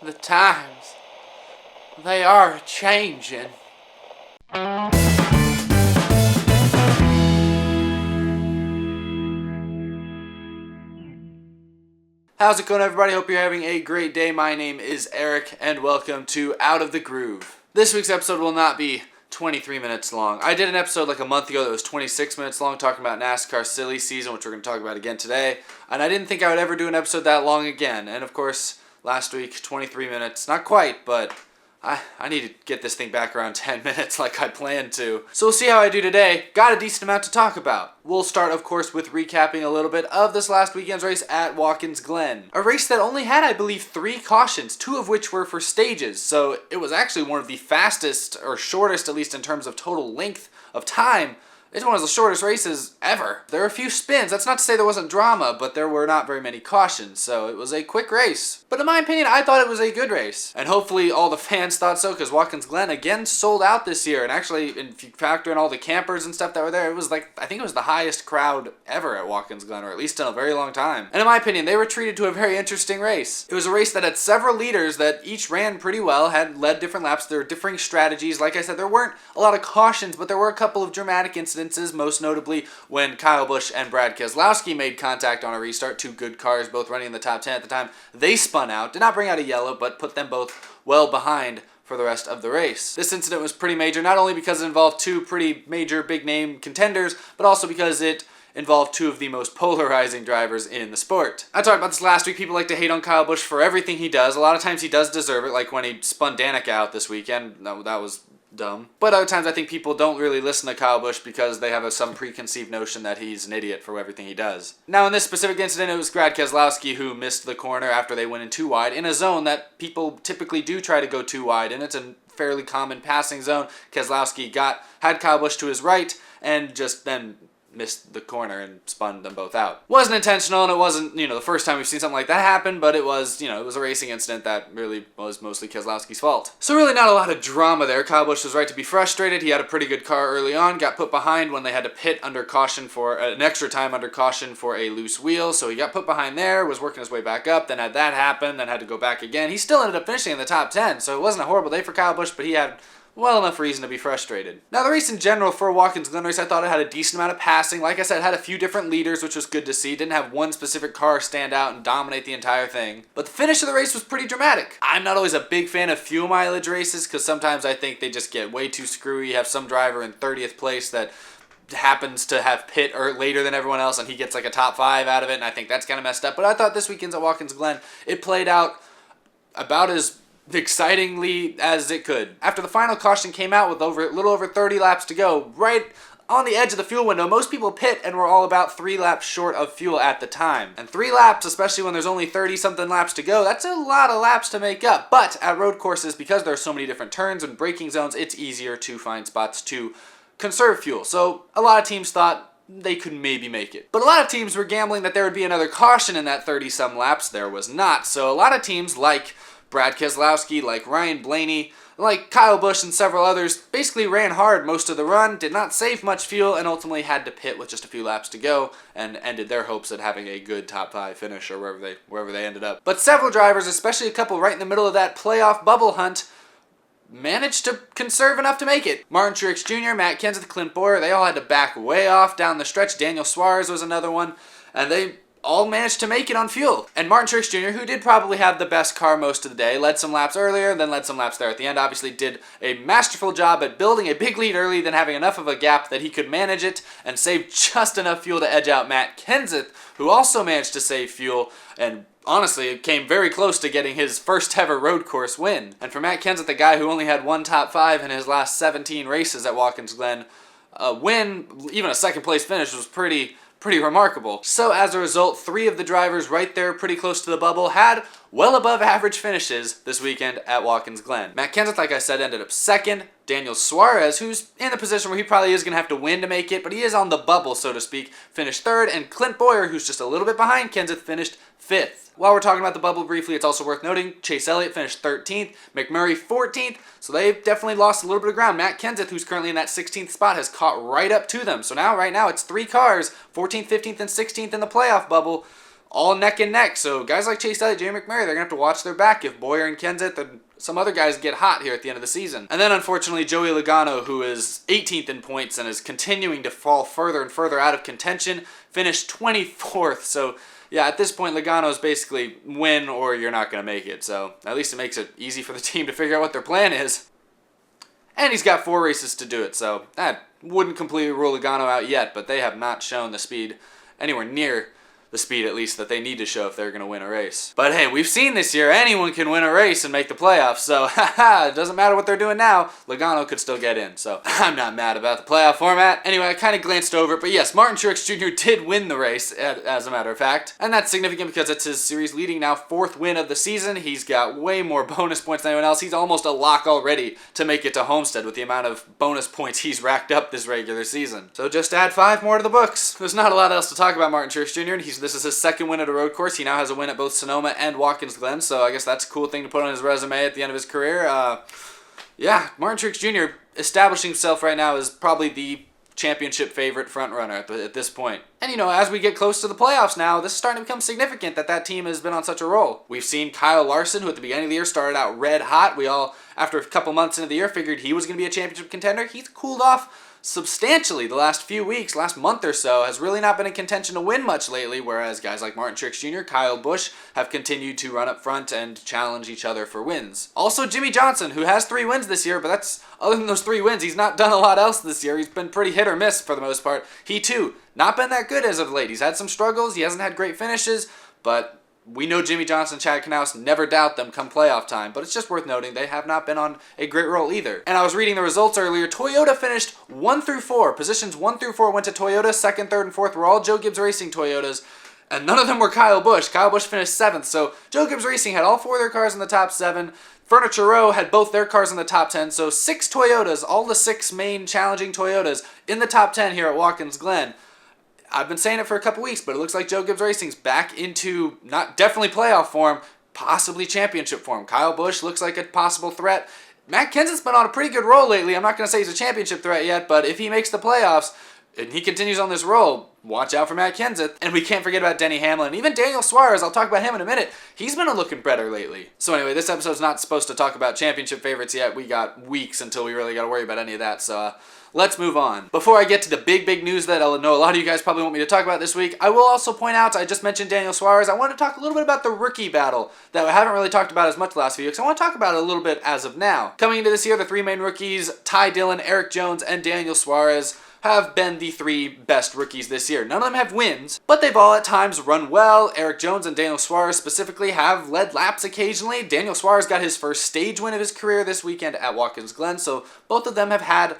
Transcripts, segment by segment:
The times, they are changing. How's it going, everybody? Hope you're having a great day. My name is Eric, and welcome to Out of the Groove. This week's episode will not be 23 minutes long. I did an episode like a month ago that was 26 minutes long talking about NASCAR silly season, which we're going to talk about again today. And I didn't think I would ever do an episode that long again. And of course, last week, 23 minutes. Not quite, but I need to get this thing back around 10 minutes like I planned to. So we'll see how I do today. Got a decent amount to talk about. We'll start, of course, with recapping a little bit of this last weekend's race at Watkins Glen. A race that only had, I believe, 3 cautions, 2 of which were for stages. So it was actually one of the fastest, or shortest at least in terms of total length of time. It's one of the shortest races ever. There were a few spins. That's not to say there wasn't drama, but there were not very many cautions, so it was a quick race. But in my opinion, I thought it was a good race. And hopefully all the fans thought so, because Watkins Glen again sold out this year. And actually, if you factor in all the campers and stuff that were there, it was like, I think it was the highest crowd ever at Watkins Glen, or at least in a very long time. And in my opinion, they were treated to a very interesting race. It was a race that had several leaders that each ran pretty well, had led different laps. There were differing strategies. Like I said, there weren't a lot of cautions, but there were a couple of dramatic incidents. Most notably when Kyle Busch and Brad Keselowski made contact on a restart, 2 good cars, both running in the top 10 at the time. They spun out, did not bring out a yellow, but put them both well behind for the rest of the race. This incident was pretty major, not only because it involved 2 pretty major big name contenders, but also because it involved 2 of the most polarizing drivers in the sport. I talked about this last week. People like to hate on Kyle Busch for everything he does. A lot of times he does deserve it, like when he spun Danica out this weekend. That was dumb. But other times I think people don't really listen to Kyle Busch because they have some preconceived notion that he's an idiot for everything he does. Now in this specific incident, it was Brad Keselowski who missed the corner after they went in too wide in a zone that people typically do try to go too wide in. It's a fairly common passing zone. Keselowski had Kyle Busch to his right and just then missed the corner and spun them both out. Wasn't intentional, and it wasn't, the first time we've seen something like that happen, but it was, it was a racing incident that really was mostly Keselowski's fault. So really not a lot of drama there. Kyle Busch was right to be frustrated. He had a pretty good car early on, got put behind when they had to pit under caution for an extra time under caution for a loose wheel, so he got put behind there, was working his way back up, then had that happen, then had to go back again. He still ended up finishing in the top 10, so it wasn't a horrible day for Kyle Busch, but he had well enough reason to be frustrated. Now the race in general for a Watkins Glen race, I thought it had a decent amount of passing. Like I said, it had a few different leaders, which was good to see. Didn't have one specific car stand out and dominate the entire thing. But the finish of the race was pretty dramatic. I'm not always a big fan of fuel mileage races because sometimes I think they just get way too screwy. You have some driver in 30th place that happens to have pit or later than everyone else and he gets like a top 5 out of it, and I think that's kind of messed up. But I thought this weekend's at Watkins Glen, it played out about as excitingly as it could. After the final caution came out with a little over 30 laps to go, right on the edge of the fuel window, most people pit and were all about 3 laps short of fuel at the time. And 3 laps, especially when there's only 30-something laps to go, that's a lot of laps to make up. But at road courses, because there are so many different turns and braking zones, it's easier to find spots to conserve fuel. So a lot of teams thought they could maybe make it. But a lot of teams were gambling that there would be another caution in that 30-some laps. There was not. So a lot of teams like Brad Keselowski, like Ryan Blaney, like Kyle Busch and several others, basically ran hard most of the run, did not save much fuel, and ultimately had to pit with just a few laps to go, and ended their hopes at having a good top 5 finish or wherever they ended up. But several drivers, especially a couple right in the middle of that playoff bubble hunt, managed to conserve enough to make it. Martin Truex Jr., Matt Kenseth, Clint Bowyer, they all had to back way off down the stretch. Daniel Suarez was another one, and they all managed to make it on fuel. And Martin Truex Jr., who did probably have the best car most of the day, led some laps earlier, then led some laps there at the end, obviously did a masterful job at building a big lead early, then having enough of a gap that he could manage it and save just enough fuel to edge out Matt Kenseth, who also managed to save fuel and honestly, it came very close to getting his first ever road course win. And for Matt Kenseth, the guy who only had one top 5 in his last 17 races at Watkins Glen, a win, even a second place finish, was pretty remarkable. So as a result, 3 of the drivers right there pretty close to the bubble had well above average finishes this weekend at Watkins Glen. Matt Kenseth, like I said, ended up second. Daniel Suarez, who's in a position where he probably is going to have to win to make it, but he is on the bubble, so to speak, finished third. And Clint Bowyer, who's just a little bit behind Kenseth, finished fifth. While we're talking about the bubble briefly, it's also worth noting Chase Elliott finished 13th, McMurray 14th, so they've definitely lost a little bit of ground. Matt Kenseth, who's currently in that 16th spot, has caught right up to them. So right now it's 3 cars, 14th, 15th, and 16th in the playoff bubble, all neck and neck. So guys like Chase Elliott, Jamie McMurray, they're going to have to watch their back if Boyer and Kenseth and some other guys get hot here at the end of the season. And then unfortunately Joey Logano, who is 18th in points and is continuing to fall further and further out of contention, finished 24th. So yeah, at this point Logano is basically win or you're not going to make it. So at least it makes it easy for the team to figure out what their plan is. And he's got 4 races to do it, so that wouldn't completely rule Logano out yet, but they have not shown the speed anywhere near the speed, at least, that they need to show if they're going to win a race. But hey, we've seen this year, anyone can win a race and make the playoffs, so haha, it doesn't matter what they're doing now, Logano could still get in, so I'm not mad about the playoff format. Anyway, I kind of glanced over it, but yes, Martin Truex Jr. did win the race, as a matter of fact, and that's significant because it's his series leading now 4th win of the season. He's got way more bonus points than anyone else. He's almost a lock already to make it to Homestead with the amount of bonus points he's racked up this regular season. So just add 5 more to the books. There's not a lot else to talk about Martin Truex Jr., and this is his 2nd win at a road course. He now has a win at both Sonoma and Watkins Glen, so I guess that's a cool thing to put on his resume at the end of his career. Yeah, Martin Truex Jr. establishing himself right now as probably the championship favorite frontrunner at this point. And you know, as we get close to the playoffs now, this is starting to become significant that team has been on such a roll. We've seen Kyle Larson, who at the beginning of the year started out red hot. We all, after a couple months into the year, figured he was going to be a championship contender. He's cooled off substantially the last few weeks, last month or so, has really not been in contention to win much lately, whereas guys like Martin Truex Jr., Kyle Busch have continued to run up front and challenge each other for wins. Also, Jimmy Johnson, who has 3 wins this year, but that's, other than those 3 wins, he's not done a lot else this year. He's been pretty hit or miss for the most part. He too, not been that good as of late. He's had some struggles, he hasn't had great finishes, but we know Jimmy Johnson and Chad Knaus never doubt them come playoff time, but it's just worth noting they have not been on a great roll either. And I was reading the results earlier. Toyota finished 1 through 4. Positions 1 through 4 went to Toyota. 2nd, 3rd, and 4th were all Joe Gibbs Racing Toyotas, and none of them were Kyle Busch. Kyle Busch finished 7th, so Joe Gibbs Racing had all 4 of their cars in the top 7. Furniture Row had both their cars in the top 10, so 6 Toyotas, all the 6 main challenging Toyotas in the top 10 here at Watkins Glen. I've been saying it for a couple weeks, but it looks like Joe Gibbs Racing's back into definitely playoff form, possibly championship form. Kyle Busch looks like a possible threat. Matt Kenseth's been on a pretty good roll lately. I'm not going to say he's a championship threat yet, but if he makes the playoffs and he continues on this roll, watch out for Matt Kenseth. And we can't forget about Denny Hamlin. Even Daniel Suarez, I'll talk about him in a minute. He's been looking better lately. So anyway, this episode's not supposed to talk about championship favorites yet. We got weeks until we really got to worry about any of that, so let's move on. Before I get to the big news that I know a lot of you guys probably want me to talk about this week, I will also point out, I just mentioned Daniel Suarez. I want to talk a little bit about the rookie battle that I haven't really talked about as much the last few weeks. I want to talk about it a little bit as of now. Coming into this year, the 3 main rookies, Ty Dillon, Eric Jones, and Daniel Suarez, have been the 3 best rookies this year. None of them have wins, but they've all at times run well. Eric Jones and Daniel Suarez specifically have led laps occasionally. Daniel Suarez got his first stage win of his career this weekend at Watkins Glen, so both of them have had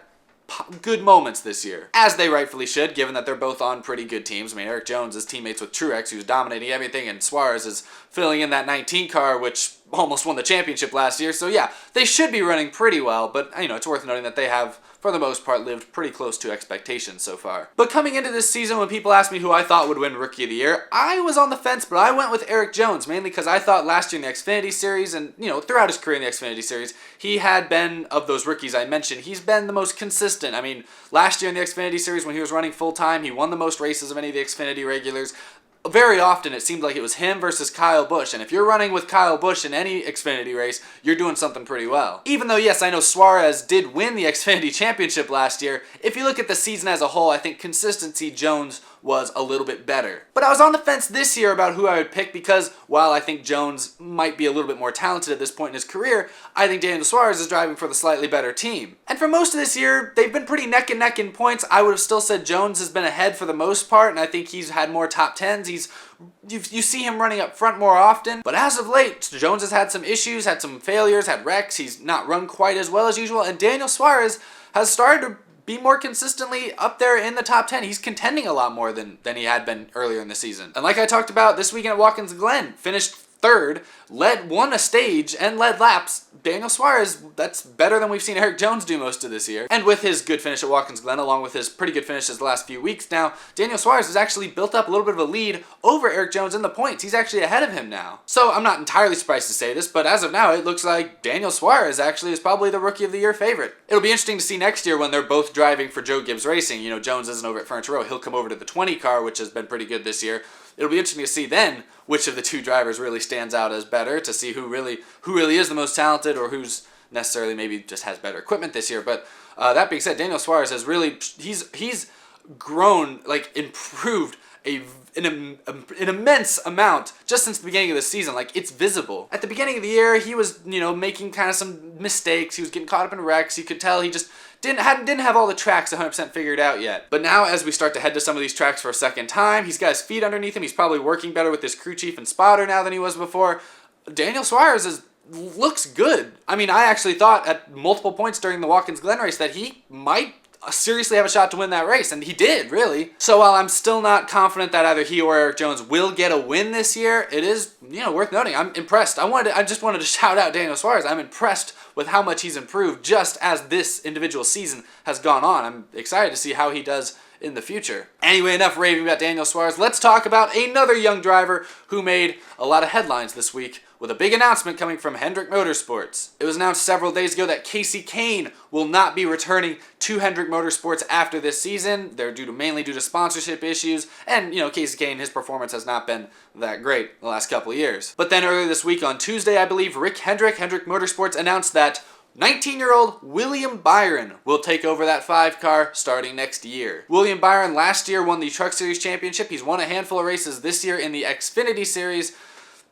good moments this year, as they rightfully should, given that they're both on pretty good teams. I mean, Eric Jones is teammates with Truex, who's dominating everything, and Suarez is filling in that 19 car, which almost won the championship last year. So yeah, they should be running pretty well, but you know, it's worth noting that they have, for the most part, lived pretty close to expectations so far. But coming into this season, when people asked me who I thought would win Rookie of the Year, I was on the fence, but I went with Eric Jones, mainly because I thought last year in the Xfinity Series, and you know, throughout his career in the Xfinity Series, he had been, of those rookies I mentioned, he's been the most consistent. I mean, last year in the Xfinity Series, when he was running full-time, he won the most races of any of the Xfinity regulars. Very often it seemed like it was him versus Kyle Busch, and if you're running with Kyle Busch in any Xfinity race, you're doing something pretty well. Even though, yes, I know Suarez did win the Xfinity Championship last year, if you look at the season as a whole, I think consistency Jones was a little bit better. But I was on the fence this year about who I would pick because while I think Jones might be a little bit more talented at this point in his career, I think Daniel Suarez is driving for the slightly better team. And for most of this year, they've been pretty neck and neck in points. I would have still said Jones has been ahead for the most part, and I think he's had more top 10s. You see him running up front more often, but as of late, Jones has had some issues, had some failures, had wrecks. He's not run quite as well as usual, and Daniel Suarez has started to be more consistently up there in the top 10. He's contending a lot more than he had been earlier in the season. And like I talked about this weekend at Watkins Glen, finished 3rd, won a stage, and led laps. Daniel Suarez, that's better than we've seen Eric Jones do most of this year. And with his good finish at Watkins Glen, along with his pretty good finishes the last few weeks now, Daniel Suarez has actually built up a little bit of a lead over Eric Jones in the points. He's actually ahead of him now. So I'm not entirely surprised to say this, but as of now, it looks like Daniel Suarez actually is probably the Rookie of the Year favorite. It'll be interesting to see next year when they're both driving for Joe Gibbs Racing. You know, Jones isn't over at Furniture Row. He'll come over to the 20 car, which has been pretty good this year. it'll be interesting to see then which of the two drivers really stands out as better, to see who really is the most talented, or who's necessarily maybe just has better equipment this year. But that being said, Daniel Suarez has really, he's grown, like improved an immense amount just since the beginning of the season. Like, it's visible. At the beginning of the year, he was, making kind of some mistakes. He was getting caught up in wrecks. You could tell he just didn't have all the tracks 100% figured out yet. But now, as we start to head to some of these tracks for a second time, he's got his feet underneath him. He's probably working better with his crew chief and spotter now than he was before. Daniel Suarez looks good. I mean, I actually thought at multiple points during the Watkins Glen race that he might seriously have a shot to win that race, and he did, really. So while I'm still not confident that either he or Eric Jones will get a win this year, it is, worth noting. I'm impressed. I just wanted to shout out Daniel Suarez. I'm impressed with how much he's improved just as this individual season has gone on. I'm excited to see how he does in the future. Anyway, enough raving about Daniel Suarez. Let's talk about another young driver who made a lot of headlines this week with a big announcement coming from Hendrick Motorsports. It was announced several days ago that Kasey Kahne will not be returning to Hendrick Motorsports after this season. They're mainly due to sponsorship issues, and Kasey Kahne, his performance has not been that great the last couple of years. But then earlier this week on Tuesday, I believe, Hendrick Motorsports announced that 19-year-old William Byron will take over that 5 car starting next year. William Byron last year won the Truck Series Championship. He's won a handful of races this year in the Xfinity Series.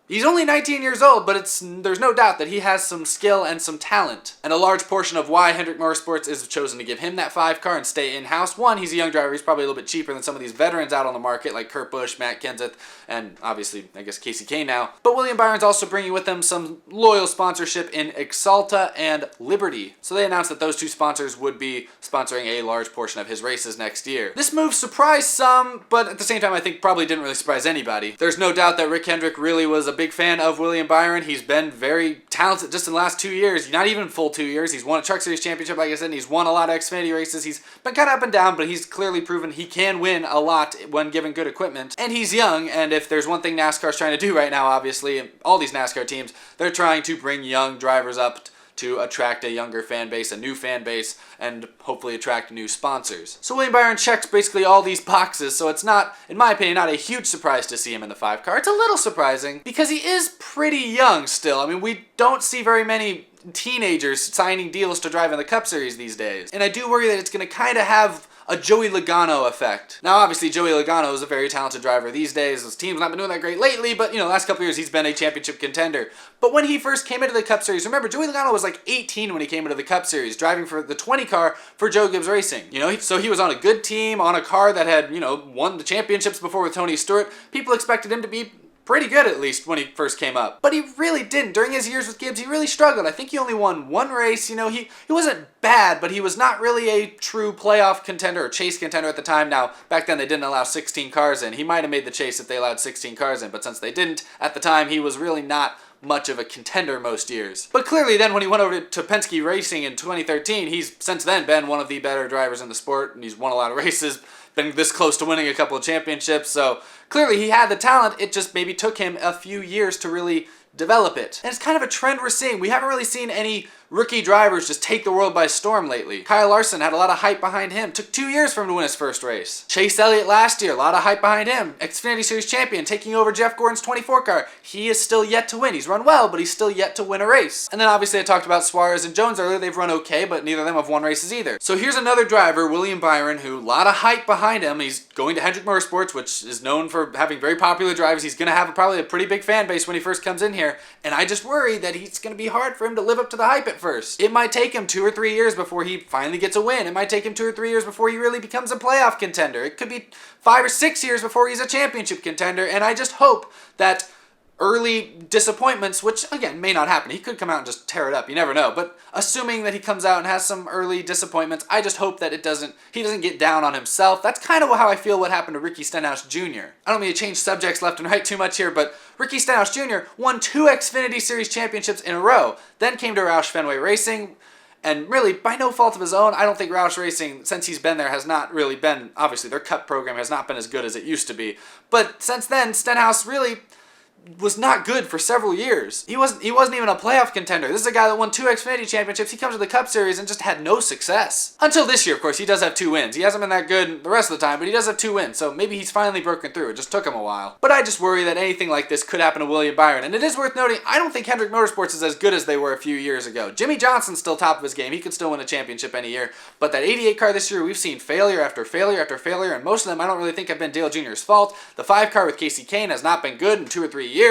He's only 19 years old, but there's no doubt that he has some skill and some talent. And a large portion of why Hendrick Motorsports is chosen to give him that 5 car and stay in-house. One, he's a young driver. He's probably a little bit cheaper than some of these veterans out on the market, like Kurt Busch, Matt Kenseth, and obviously, I guess, Kasey Kahne now. But William Byron's also bringing with him some loyal sponsorship in Axalta and Liberty. So they announced that those two sponsors would be sponsoring a large portion of his races next year. This move surprised some, but at the same time, I think probably didn't really surprise anybody. There's no doubt that Rick Hendrick really was a big fan of William Byron. He's been very talented just in the last 2 years, not even full 2 years. He's won a Truck Series Championship, like I said, and he's won a lot of Xfinity races. He's been kind of up and down, but he's clearly proven he can win a lot when given good equipment. And he's young, and if there's one thing NASCAR's trying to do right now, obviously, and all these NASCAR teams, they're trying to bring young drivers up to attract a younger fan base, a new fan base, and hopefully attract new sponsors. So William Byron checks basically all these boxes, so it's not, in my opinion, not a huge surprise to see him in the 5 car. It's a little surprising because he is pretty young still. I mean, we don't see very many teenagers signing deals to drive in the Cup Series these days. And I do worry that it's going to kind of have a Joey Logano effect. Now, obviously, Joey Logano is a very talented driver these days. His team's not been doing that great lately, but, last couple of years, he's been a championship contender. But when he first came into the Cup Series, remember, Joey Logano was like 18 when he came into the Cup Series, driving for the 20 car for Joe Gibbs Racing. So he was on a good team, on a car that had, won the championships before with Tony Stewart. People expected him to be pretty good, at least, when he first came up. But he really didn't. During his years with Gibbs, he really struggled. I think he only won 1 race. He wasn't bad, but he was not really a true playoff contender or chase contender at the time. Now, back then they didn't allow 16 cars in. He might have made the chase if they allowed 16 cars in, but since they didn't, at the time, he was really not much of a contender most years. But clearly then when he went over to Penske Racing in 2013, he's since then been one of the better drivers in the sport, and he's won a lot of races, been this close to winning a couple of championships, so clearly he had the talent. It just maybe took him a few years to really develop it. And it's kind of a trend we're seeing. We haven't really seen any rookie drivers just take the world by storm lately. Kyle Larson had a lot of hype behind him. Took 2 years for him to win his first race. Chase Elliott last year, a lot of hype behind him. Xfinity Series champion, taking over Jeff Gordon's 24 car. He is still yet to win. He's run well, but he's still yet to win a race. And then obviously I talked about Suarez and Jones earlier. They've run okay, but neither of them have won races either. So here's another driver, William Byron, who a lot of hype behind him. He's going to Hendrick Motorsports, which is known for having very popular drivers. He's going to have probably a pretty big fan base when he first comes in here. And I just worry that it's going to be hard for him to live up to the hype at first. It might take him 2 or 3 years before he finally gets a win. It might take him 2 or 3 years before he really becomes a playoff contender. It could be 5 or 6 years before he's a championship contender. And I just hope that early disappointments, which again may not happen, he could come out and just tear it up, you never know, but assuming that he comes out and has some early disappointments, I just hope that he doesn't get down on himself. That's kind of how I feel what happened to Ricky Stenhouse Jr. I don't mean to change subjects left and right too much here, but Ricky Stenhouse Jr. won 2 Xfinity Series championships in a row, then came to Roush Fenway Racing, and really, by no fault of his own, I don't think Roush Racing, since he's been there, has not really been, obviously their Cup program has not been as good as it used to be, but since then, Stenhouse really was not good for several years. He wasn't even a playoff contender. This is a guy that won 2 Xfinity championships. He comes to the Cup Series and just had no success. Until this year, of course, he does have 2 wins. He hasn't been that good the rest of the time, but he does have 2 wins, so maybe he's finally broken through. It just took him a while. But I just worry that anything like this could happen to William Byron. And it is worth noting, I don't think Hendrick Motorsports is as good as they were a few years ago. Jimmy Johnson's still top of his game. He could still win a championship any year. But that 88 car this year, we've seen failure after failure after failure, and most of them I don't really think have been Dale Jr.'s fault. The 5 car with Kasey Kahne has not been good in 2 or 3 years.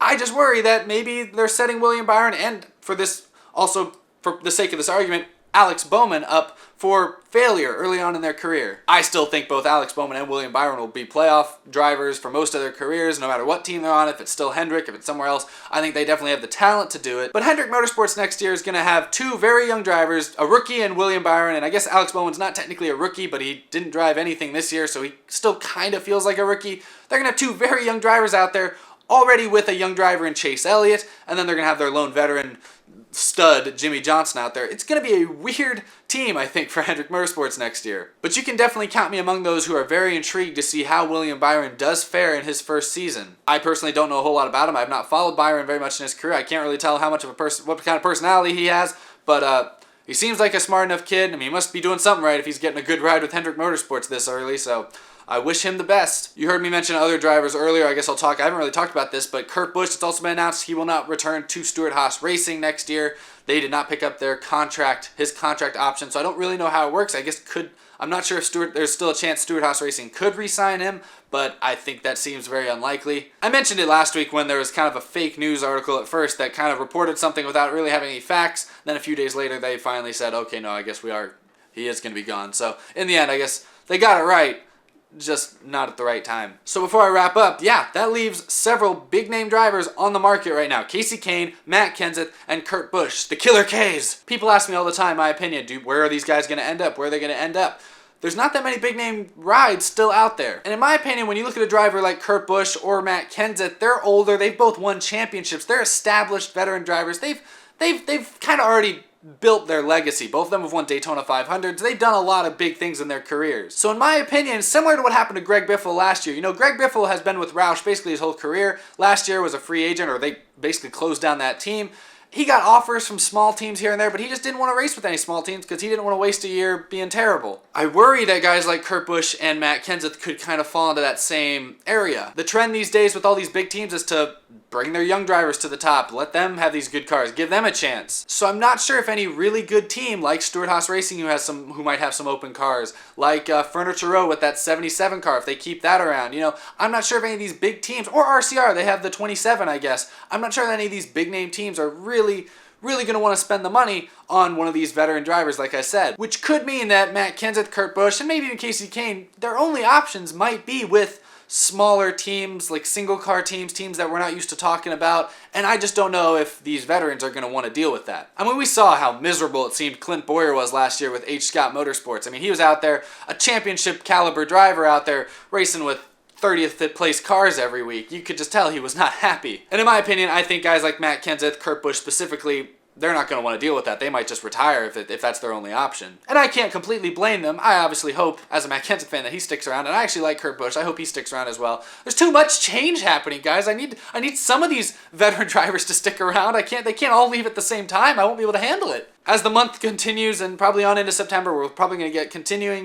I just worry that maybe they're setting William Byron and, for this, also for the sake of this argument, Alex Bowman up for failure early on in their career. I still think both Alex Bowman and William Byron will be playoff drivers for most of their careers, no matter what team they're on. If it's still Hendrick, if it's somewhere else, I think they definitely have the talent to do it. But Hendrick Motorsports next year is going to have 2 very young drivers, a rookie and William Byron, and I guess Alex Bowman's not technically a rookie, but he didn't drive anything this year, so he still kind of feels like a rookie. They're going to have 2 very young drivers out there, already with a young driver in Chase Elliott, and then they're going to have their lone veteran stud, Jimmy Johnson, out there. It's going to be a weird team, I think, for Hendrick Motorsports next year. But you can definitely count me among those who are very intrigued to see how William Byron does fare in his first season. I personally don't know a whole lot about him. I've not followed Byron very much in his career. I can't really tell how much of a what kind of personality he has, but he seems like a smart enough kid. I mean, he must be doing something right if he's getting a good ride with Hendrick Motorsports this early, so I wish him the best. You heard me mention other drivers earlier. I guess I haven't really talked about this, but Kurt Busch, it's also been announced he will not return to Stewart-Haas Racing next year. They did not pick up his contract option, so I don't really know how it works. I'm not sure if there's still a chance Stewart-Haas Racing could re-sign him, but I think that seems very unlikely. I mentioned it last week when there was kind of a fake news article at first that kind of reported something without really having any facts. Then a few days later, they finally said, okay, no, I guess he is going to be gone. So in the end, I guess they got it right, just not at the right time. So before I wrap up, yeah, that leaves several big name drivers on the market right now. Kasey Kahne, Matt Kenseth, and Kurt Busch, the Killer K's. People ask me all the time my opinion, where are these guys going to end up? Where are they going to end up? There's not that many big name rides still out there. And in my opinion, when you look at a driver like Kurt Busch or Matt Kenseth, they're older, they've both won championships, they're established veteran drivers. They've kind of already built their legacy. Both of them have won Daytona 500s. They've done a lot of big things in their careers. So in my opinion, similar to what happened to Greg Biffle last year. You know, Greg Biffle has been with Roush basically his whole career. Last year was a free agent, or they basically closed down that team. He got offers from small teams here and there, but he just didn't want to race with any small teams because he didn't want to waste a year being terrible. I worry that guys like Kurt Busch and Matt Kenseth could kind of fall into that same area. The trend these days with all these big teams is to bring their young drivers to the top, let them have these good cars, give them a chance. So I'm not sure if any really good team like Stewart-Haas Racing who might have some open cars, like Furniture Row with that 77 car, if they keep that around. You know, I'm not sure if any of these big teams, or RCR, they have the 27, I guess. I'm not sure that any of these big name teams are really going to want to spend the money on one of these veteran drivers, like I said. Which could mean that Matt Kenseth, Kurt Busch, and maybe even Kasey Kahne, their only options might be with smaller teams, like single car teams that we're not used to talking about, and I just don't know if these veterans are going to want to deal with that. I mean, we saw how miserable it seemed Clint Boyer was last year with H. Scott Motorsports. I mean, he was out there, a championship caliber driver out there, racing with 30th place cars every week. You could just tell he was not happy. And in my opinion, I think guys like Matt Kenseth, Kurt Busch specifically, they're not going to want to deal with that. They might just retire if that's their only option. And I can't completely blame them. I obviously hope, as a Matt Kenseth fan, that he sticks around. And I actually like Kurt Busch. I hope he sticks around as well. There's too much change happening, guys. I need some of these veteran drivers to stick around. They can't all leave at the same time. I won't be able to handle it. As the month continues and probably on into September, we'll probably continue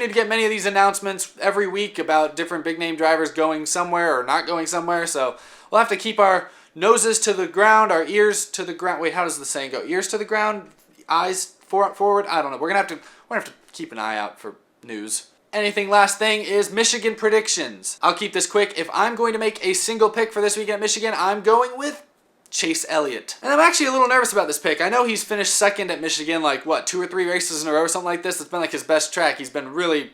to get many of these announcements every week about different big name drivers going somewhere or not going somewhere. So we'll have to keep our noses to the ground, our ears to the ground. Wait, how does the saying go? Ears to the ground, eyes forward? I don't know. We're gonna have to keep an eye out for news. Last thing is Michigan predictions. I'll keep this quick. If I'm going to make a single pick for this weekend at Michigan, I'm going with Chase Elliott. And I'm actually a little nervous about this pick. I know he's finished second at Michigan 2 or 3 races in a row or something like this. It's been like his best track. He's been really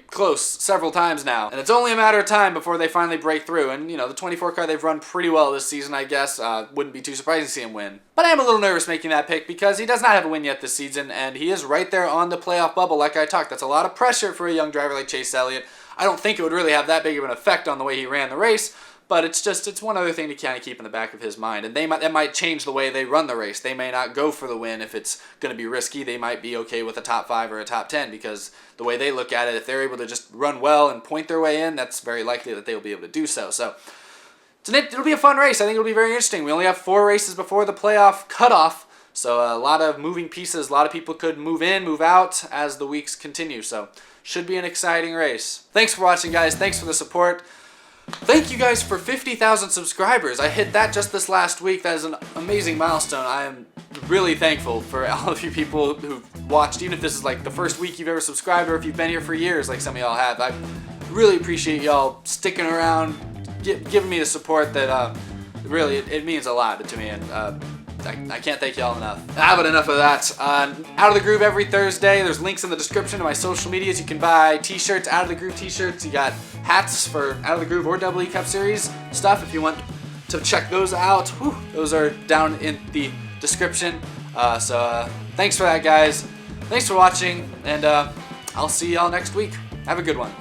close several times now. And it's only a matter of time before they finally break through. And, the 24 car, they've run pretty well this season, I guess. Wouldn't be too surprising to see him win. But I am a little nervous making that pick because he does not have a win yet this season, and he is right there on the playoff bubble like I talked. That's a lot of pressure for a young driver like Chase Elliott. I don't think it would really have that big of an effect on the way he ran the race, but it's one other thing to kind of keep in the back of his mind. And that might change the way they run the race. They may not go for the win if it's going to be risky. They might be okay with a top 5 or a top 10 because the way they look at it, if they're able to just run well and point their way in, that's very likely that they will be able to do so. So it'll be a fun race. I think it'll be very interesting. We only have 4 races before the playoff cutoff, so a lot of moving pieces. A lot of people could move in, move out as the weeks continue, so should be an exciting race. Thanks for watching, guys. Thanks for the support. Thank you guys for 50,000 subscribers. I hit that just this last week. That is an amazing milestone. I am really thankful for all of you people who've watched, even if this is like the first week you've ever subscribed or if you've been here for years like some of y'all have. I really appreciate y'all sticking around, giving me the support that really, it means a lot to me, and I can't thank y'all enough. But enough of that. Out of the Groove every Thursday. There's links in the description to my social medias. You can buy t-shirts, Out of the Groove t-shirts. You got hats for Out of the Groove or Double E Cup Series stuff if you want to check those out. Whew, those are down in the description. So thanks for that, guys. Thanks for watching, and I'll see y'all next week. Have a good one.